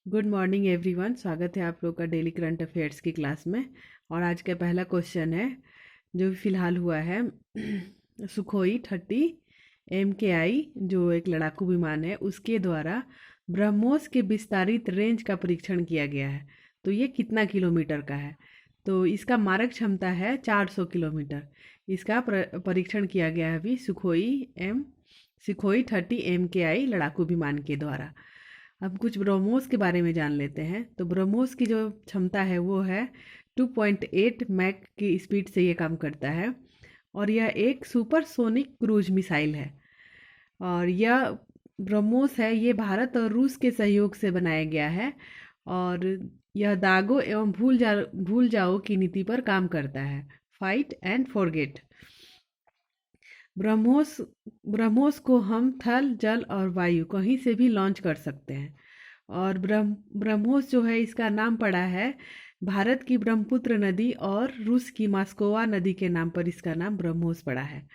Good morning everyone. स्वागत है आप लोग का डेली करंट अफेयर्स की क्लास में। और आज का पहला क्वेश्चन है जो फिलहाल हुआ है। सुखोई 30 MKI जो एक लड़ाकू विमान है उसके द्वारा ब्रह्मोस के विस्तारित रेंज का परीक्षण किया गया है। तो ये कितना किलोमीटर का है? तो इसका मारक क्षमता है 400 किलोमीटर। इसका परीक्षण किया गया है अभी सुखोई 30 MKI लड़ाकू विमान के द्वारा। अब कुछ ब्रह्मोस के बारे में जान लेते हैं। तो ब्रह्मोस की जो क्षमता है वो है 2.8 मैक की स्पीड से ये काम करता है। और यह एक सुपरसोनिक क्रूज मिसाइल है। और यह ब्रह्मोस है ये भारत और रूस के सहयोग से बनाया गया है। और यह दागो एवं भूल जाओ की नीति पर काम करता है, fight and forget. BrahMos BrahMos को हम थल, जल और वायु कहीं से भी लॉन्च कर सकते हैं। और ब्रह्मोस जो है इसका नाम पड़ा है भारत की ब्रह्मपुत्र नदी और रूस की मास्कोवा नदी के नाम पर इसका नाम ब्रह्मोस पड़ा है।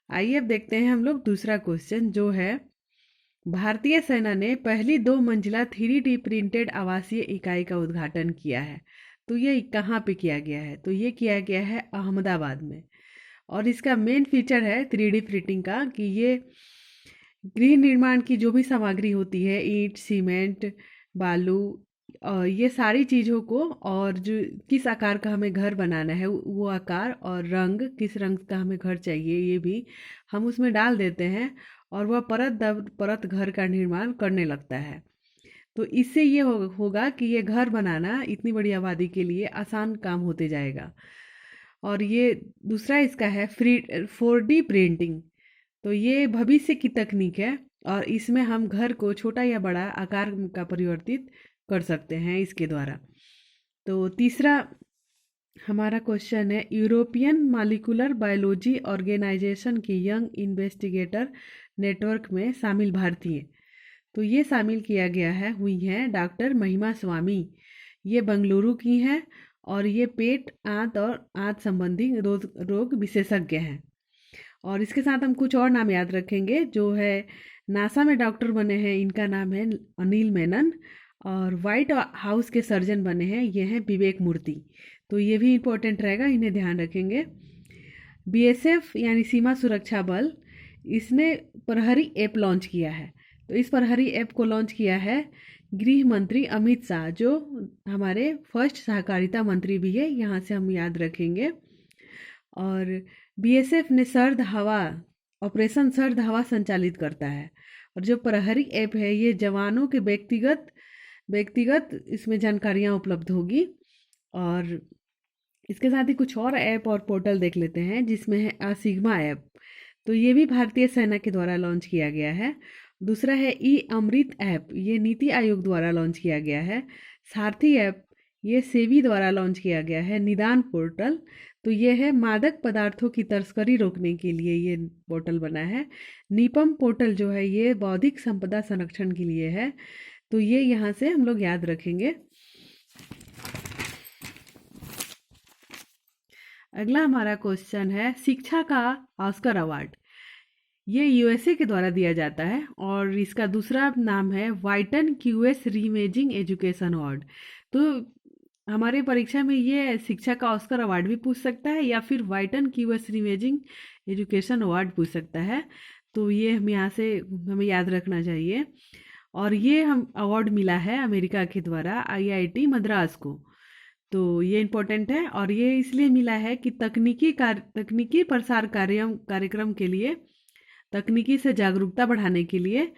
आइए अब देखते हैं हम लोग दूसरा क्वेश्चन जो है, भारतीय सेना ने पहली 2 मंजिला 3D प्रिंटेड आवासीय इकाई का उद्घाटन किया है। तो ये कहाँ पे किया गया है? तो ये किया गया है अहमदाबाद में। और इसका मेन फीचर है 3D प्रिंटिंग का कि ये गृह निर्माण की जो भी सामग्री होती है, ईंट, सीमेंट, बालू, ये सारी चीज़ों को, और जो किस आकार का हमें घर बनाना है वो आकार, और रंग किस रंग का हमें घर चाहिए ये भी हम उसमें डाल देते हैं। और वह परत दर परत घर का निर्माण करने लगता है। तो इससे ये होगा कि ये घर बनाना इतनी बड़ी आबादी के लिए आसान काम होते जाएगा। और ये दूसरा इसका है 4D प्रिंटिंग। तो ये भविष्य की तकनीक है और इसमें हम घर को छोटा या बड़ा आकार का परिवर्तित कर सकते हैं इसके द्वारा। तो तीसरा हमारा क्वेश्चन है, यूरोपियन मॉलिक्यूलर बायोलॉजी ऑर्गेनाइजेशन के यंग इन्वेस्टिगेटर नेटवर्क में शामिल भारतीय। तो ये शामिल किया गया है हुई हैं डॉक्टर महिमा स्वामी। ये बंगलुरु की हैं और ये पेट, आंत और आंत संबंधी रोग विशेषज्ञ हैं। और इसके साथ हम कुछ और नाम याद रखेंगे। जो है नासा में डॉक्टर बने हैं, इनका नाम है अनिल मेनन। और वाइट हाउस के सर्जन बने हैं, ये हैं विवेक मूर्ति। तो ये भी इम्पोर्टेंट रहेगा, इन्हें ध्यान रखेंगे। बीएसएफ यानी सीमा सुरक्षा बल, इसने प्रहरी ऐप लॉन्च किया है। तो इस प्रहरी ऐप को लॉन्च किया है गृह मंत्री अमित शाह, जो हमारे फर्स्ट सहकारिता मंत्री भी है, यहाँ से हम याद रखेंगे। और बीएसएफ ने सर्द हवा ऑपरेशन सर्द हवा संचालित करता है। और जो प्रहरी ऐप है ये जवानों के व्यक्तिगत इसमें जानकारियाँ उपलब्ध होगी। और इसके साथ ही कुछ और ऐप और पोर्टल देख लेते हैं, जिसमें है असिग्मा ऐप। तो ये भी भारतीय सेना के द्वारा लॉन्च किया गया है। दूसरा है ई अमृत ऐप, ये नीति आयोग द्वारा लॉन्च किया गया है। सारथी ऐप, ये सेबी द्वारा लॉन्च किया गया है। निदान पोर्टल, तो ये है मादक पदार्थों की तस्करी रोकने के लिए ये पोर्टल बना है। नीपम पोर्टल जो है ये बौद्धिक संपदा संरक्षण के लिए है। तो ये यहाँ से हम लोग याद रखेंगे। अगला हमारा क्वेश्चन है, शिक्षा का ऑस्कर अवार्ड। ये यूएसए के द्वारा दिया जाता है और इसका दूसरा नाम है वाइटन क्यूएस रीइमेजिंग एजुकेशन अवार्ड। तो हमारे परीक्षा में ये शिक्षा का ऑस्कर अवार्ड भी पूछ सकता है या फिर वाइटन क्यूएस रीइमेजिंग एजुकेशन अवार्ड पूछ सकता है। तो ये हम यहाँ से हमें याद रखना चाहिए। और ये हम अवार्ड मिला है अमेरिका के द्वारा आईआईटी मद्रास को। तो ये इम्पोर्टेंट है और ये इसलिए मिला है कि तकनीकी प्रसार कार्यक्रम के लिए, तकनीकी से जागरूकता बढ़ाने के लिए।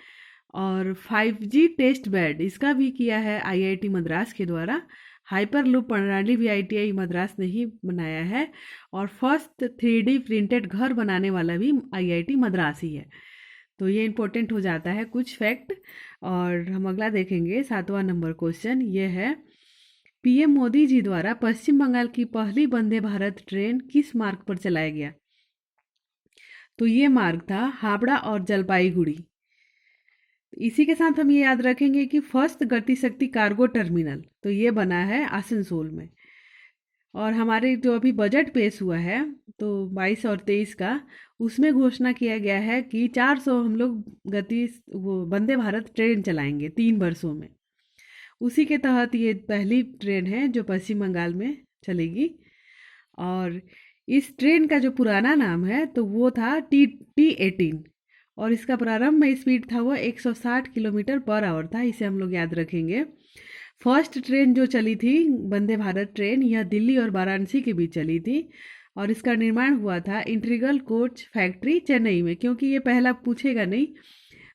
और 5G टेस्ट बेड इसका भी किया है आईआईटी मद्रास के द्वारा। हाइपर लूप प्रणाली भी आईआईटी मद्रास ने ही बनाया है। और फर्स्ट 3D प्रिंटेड घर बनाने वाला भी आईआईटी मद्रास ही है। तो ये इम्पोर्टेंट हो जाता है कुछ फैक्ट। और हम अगला देखेंगे, 7वां नंबर क्वेश्चन ये है, पीएम मोदी जी द्वारा पश्चिम बंगाल की पहली वंदे भारत ट्रेन किस मार्ग पर चलाया गया? तो ये मार्ग था हावड़ा और जलपाईगुड़ी। इसी के साथ हम ये याद रखेंगे कि फर्स्ट गति शक्ति कार्गो टर्मिनल तो ये बना है आसनसोल में। और हमारे जो अभी बजट पेश हुआ है तो 22 और 23 का, उसमें घोषणा किया गया है कि 400 हम लोग गति वो वंदे भारत ट्रेन चलाएंगे 3 वर्षों में। उसी के तहत ये पहली ट्रेन है जो पश्चिम बंगाल में चलेगी। और इस ट्रेन का जो पुराना नाम है तो वो था T18। और इसका प्रारंभ में स्पीड था वो 160 किलोमीटर पर आवर था, इसे हम लोग याद रखेंगे। फर्स्ट ट्रेन जो चली थी वंदे भारत ट्रेन, यह दिल्ली और वाराणसी के बीच चली थी। और इसका निर्माण हुआ था इंटीग्रल कोच फैक्ट्री चेन्नई में। क्योंकि ये पहला पूछेगा नहीं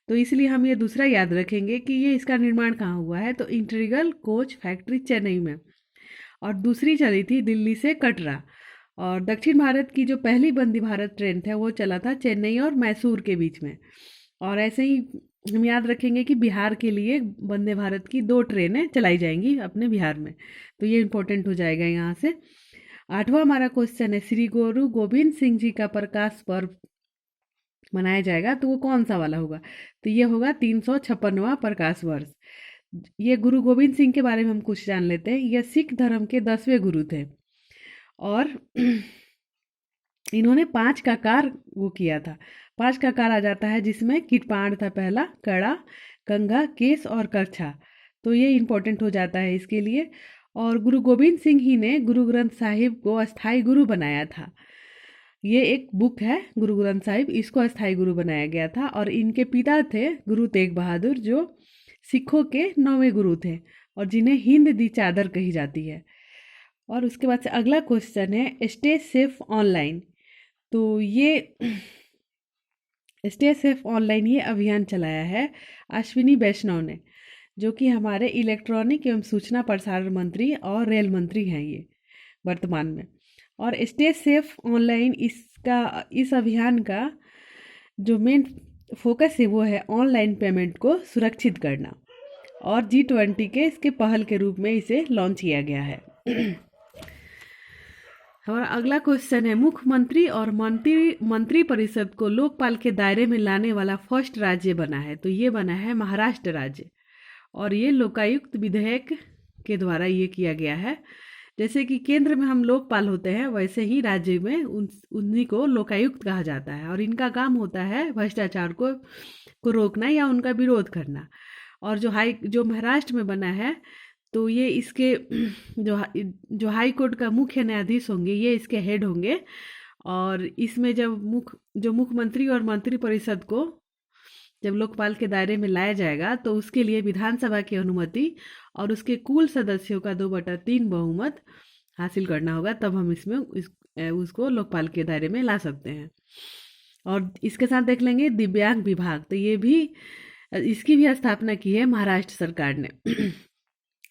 तो इसलिए हम ये दूसरा याद रखेंगे कि ये इसका निर्माण कहाँ हुआ है, तो इंटीग्रल कोच फैक्ट्री चेन्नई में। और दूसरी चली थी दिल्ली से कटरा। और दक्षिण भारत की जो पहली वंदे भारत ट्रेन था वो चला था चेन्नई और मैसूर के बीच में। और ऐसे ही हम याद रखेंगे कि बिहार के लिए वंदे भारत की 2 ट्रेनें चलाई जाएंगी अपने बिहार में। तो ये इम्पोर्टेंट हो जाएगा यहाँ से। 8वां हमारा क्वेश्चन है, श्री गुरु गोविंद सिंह जी का प्रकाश पर्व मनाया जाएगा तो वो कौन सा वाला होगा, तो ये होगा 356वां प्रकाश वर्ष। ये गुरु गोविंद सिंह के बारे में हम कुछ जान लेते हैं। यह सिख धर्म के 10वें गुरु थे और इन्होंने 5 ककार वो किया था। 5 ककार आ जाता है जिसमें किटपांड था पहला, कड़ा, कंघा, केस और करछा। तो ये इम्पोर्टेंट हो जाता है इसके लिए। और गुरु गोविंद सिंह ही ने गुरु ग्रंथ साहिब को अस्थाई गुरु बनाया था। ये एक बुक है गुरु ग्रंथ साहिब, इसको अस्थाई गुरु बनाया गया था। और इनके पिता थे गुरु तेग बहादुर, जो सिखों के 9वें गुरु थे और जिन्हें हिंद दी चादर कही जाती है। और उसके बाद से अगला क्वेश्चन है, स्टे सेफ ऑनलाइन। तो ये स्टे सेफ ऑनलाइन ये अभियान चलाया है अश्विनी वैष्णव ने, जो कि हमारे इलेक्ट्रॉनिक एवं सूचना प्रसारण मंत्री और रेल मंत्री हैं ये वर्तमान में। और स्टे सेफ ऑनलाइन इस अभियान का जो मेन फोकस है वो है ऑनलाइन पेमेंट को सुरक्षित करना। और G20 के इसके पहल के रूप में इसे लॉन्च किया गया है। हमारा अगला क्वेश्चन है, मुख्यमंत्री और मंत्री परिषद को लोकपाल के दायरे में लाने वाला फर्स्ट राज्य बना है, तो ये बना है महाराष्ट्र राज्य। और ये लोकायुक्त विधेयक के द्वारा ये किया गया है। जैसे कि केंद्र में हम लोकपाल होते हैं वैसे ही राज्य में उन्हीं को लोकायुक्त कहा जाता है। और इनका काम होता है भ्रष्टाचार को रोकना या उनका विरोध करना। और जो महाराष्ट्र में बना है तो ये इसके जो हाई कोर्ट का मुख्य न्यायाधीश होंगे ये इसके हेड होंगे। और इसमें जब मुख्यमंत्री और मंत्री परिषद को जब लोकपाल के दायरे में लाया जाएगा तो उसके लिए विधानसभा की अनुमति और उसके कुल सदस्यों का 2/3 बहुमत हासिल करना होगा, तब हम इसमें उसको लोकपाल के दायरे में ला सकते हैं। और इसके साथ देख लेंगे दिव्यांग विभाग, तो ये भी इसकी भी स्थापना की है महाराष्ट्र सरकार ने।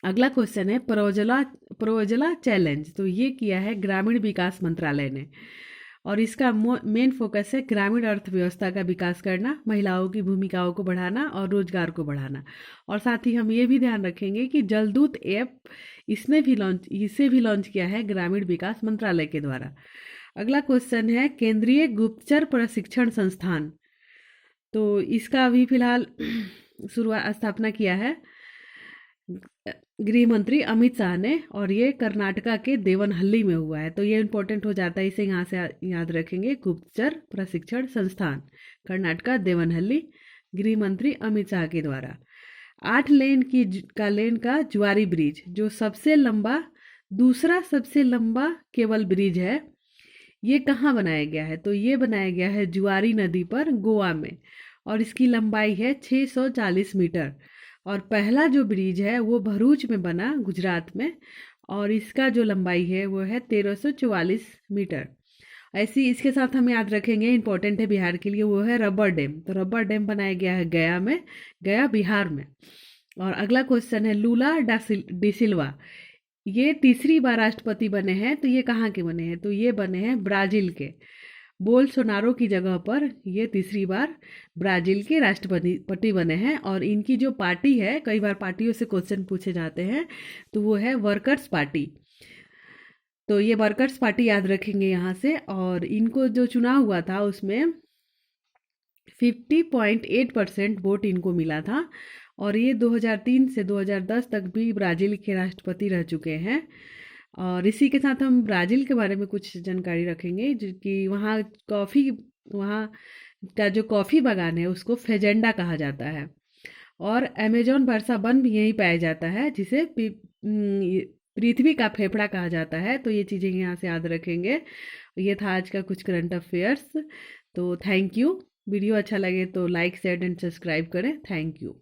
अगला क्वेश्चन है, प्रोज्वला चैलेंज, तो ये किया है ग्रामीण विकास मंत्रालय ने। और इसका मेन फोकस है ग्रामीण अर्थव्यवस्था का विकास करना, महिलाओं की भूमिकाओं को बढ़ाना और रोजगार को बढ़ाना। और साथ ही हम ये भी ध्यान रखेंगे कि जलदूत ऐप इसे भी लॉन्च किया है ग्रामीण विकास मंत्रालय के द्वारा। अगला क्वेश्चन है, केंद्रीय गुप्तचर प्रशिक्षण संस्थान, तो इसका अभी फिलहाल स्थापना किया है गृह मंत्री अमित शाह ने। और ये कर्नाटका के देवनहल्ली में हुआ है, तो ये इम्पोर्टेंट हो जाता है, इसे यहाँ से याद रखेंगे। गुप्तचर प्रशिक्षण संस्थान कर्नाटका देवनहल्ली, गृह मंत्री अमित शाह के द्वारा। 8 लेन का जुआरी ब्रिज, जो दूसरा सबसे लंबा केबल ब्रिज है, ये कहाँ बनाया गया है, तो ये बनाया गया है जुआरी नदी पर गोवा में। और इसकी लंबाई है 640 मीटर। और पहला जो ब्रिज है वो भरूच में बना, गुजरात में। और इसका जो लंबाई है वो है 1344 मीटर। ऐसी इसके साथ हम याद रखेंगे, इंपॉर्टेंट है बिहार के लिए, वो है रबर डैम। तो रबर डैम बनाया गया है गया बिहार में। और अगला क्वेश्चन है, लूला डिसिल्वा, ये तीसरी बार राष्ट्रपति बने हैं, तो ये कहाँ के बने हैं, तो ये बने हैं ब्राज़ील के। बोल्सोनारो की जगह पर ये तीसरी बार ब्राज़ील के राष्ट्रपति बने हैं। और इनकी जो पार्टी है, कई बार पार्टियों से क्वेश्चन पूछे जाते हैं, तो वो है वर्कर्स पार्टी। तो ये वर्कर्स पार्टी याद रखेंगे यहाँ से। और इनको जो चुनाव हुआ था उसमें 50.8% वोट इनको मिला था। और ये 2003 से 2010 तक भी ब्राज़ील के राष्ट्रपति रह चुके हैं। और इसी के साथ हम ब्राज़ील के बारे में कुछ जानकारी रखेंगे, जो कि वहाँ का जो कॉफ़ी बागान है उसको फेजेंडा कहा जाता है। और अमेजोन वर्षा वन भी यहीं पाया जाता है, जिसे पृथ्वी का फेफड़ा कहा जाता है। तो ये चीज़ें यहाँ से याद रखेंगे। ये था आज का कुछ करंट अफेयर्स। तो थैंक यू। वीडियो अच्छा लगे तो लाइक शेयर एंड सब्सक्राइब करें। Thank you.